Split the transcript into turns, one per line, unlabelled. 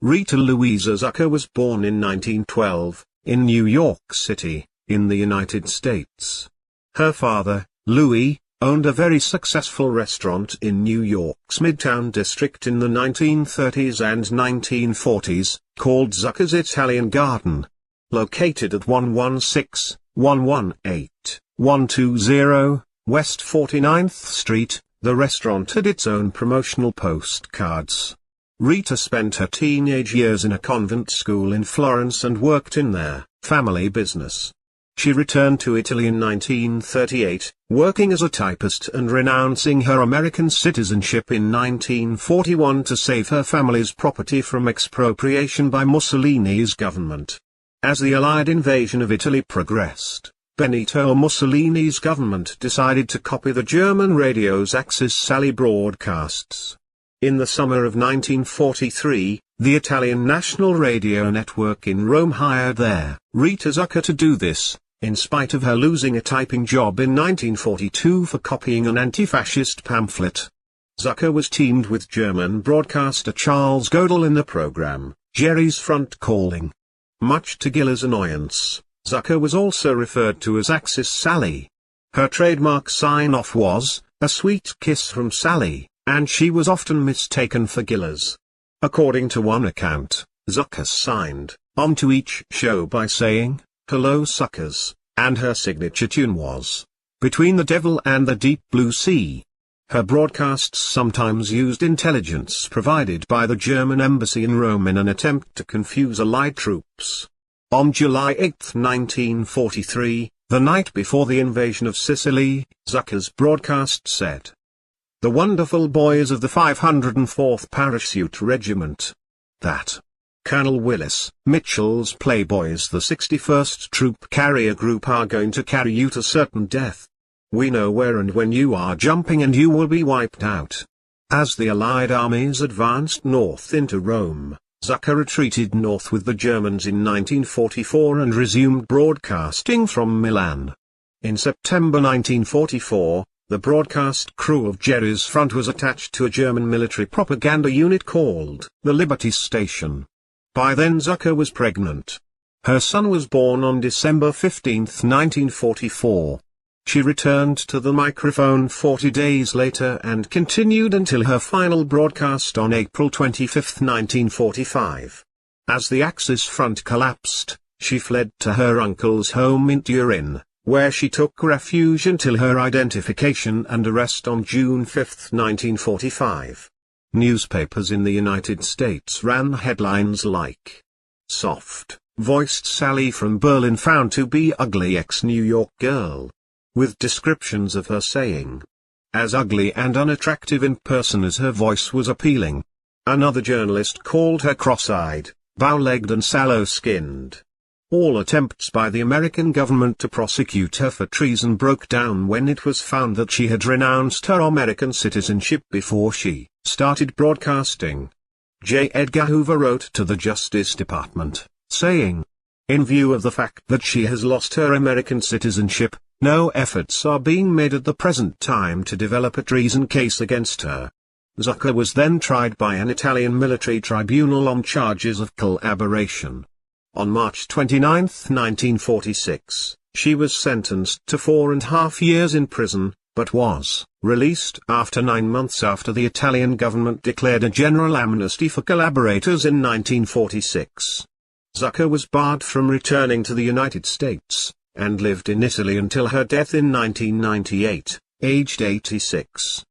Rita Luisa Zucca was born in 1912, in New York City, in the United States. Her father, Louis, owned a very successful restaurant in New York's Midtown district in the 1930s and 1940s, called Zucca's Italian Garden. Located at 116, 118, 120, West 49th Street, the restaurant had its own promotional postcards. Rita spent her teenage years in a convent school in Florence and worked in their family business. She returned to Italy in 1938, working as a typist and renouncing her American citizenship in 1941 to save her family's property from expropriation by Mussolini's government. As the Allied invasion of Italy progressed, Benito Mussolini's government decided to copy the German radio's Axis Sally broadcasts. In the summer of 1943, the Italian National Radio Network in Rome hired their Rita Zucca to do this, in spite of her losing a typing job in 1942 for copying an anti-fascist pamphlet. Zucca was teamed with German broadcaster Charles Godel in the program, Jerry's Front Calling. Much to Giller's annoyance, Zucca was also referred to as Axis Sally. Her trademark sign-off was, "A sweet kiss from Sally," and she was often mistaken for Giller's. According to one account, Zucca signed on to each show by saying, "Hello suckers," and her signature tune was, "Between the Devil and the Deep Blue Sea." Her broadcasts sometimes used intelligence provided by the German embassy in Rome in an attempt to confuse Allied troops. On July 8, 1943, the night before the invasion of Sicily, Zucca's broadcast said, "The wonderful boys of the 504th Parachute Regiment. That. Colonel Willis Mitchell's Playboys, the 61st Troop Carrier Group, are going to carry you to certain death. We know where and when you are jumping and you will be wiped out." As the Allied armies advanced north into Rome, Zucca retreated north with the Germans in 1944 and resumed broadcasting from Milan. In September 1944, the broadcast crew of Jerry's Front was attached to a German military propaganda unit called the Liberty Station. By then Zucca was pregnant. Her son was born on December 15, 1944. She returned to the microphone 40 days later and continued until her final broadcast on April 25, 1945. As the Axis front collapsed, she fled to her uncle's home in Turin, where she took refuge until her identification and arrest on June 5, 1945. Newspapers in the United States ran headlines like, "Soft-voiced Sally from Berlin found to be ugly ex-New York girl," with descriptions of her saying, "as ugly and unattractive in person as her voice was appealing." Another journalist called her cross-eyed, bow-legged and sallow-skinned. All attempts by the American government to prosecute her for treason broke down when it was found that she had renounced her American citizenship before she started broadcasting. J. Edgar Hoover wrote to the Justice Department, saying, "In view of the fact that she has lost her American citizenship, no efforts are being made at the present time to develop a treason case against her." Zucca was then tried by an Italian military tribunal on charges of collaboration. On March 29, 1946, she was sentenced to 4.5 years in prison, but was released after 9 months after the Italian government declared a general amnesty for collaborators in 1946. Zucca was barred from returning to the United States, and lived in Italy until her death in 1998, aged 86.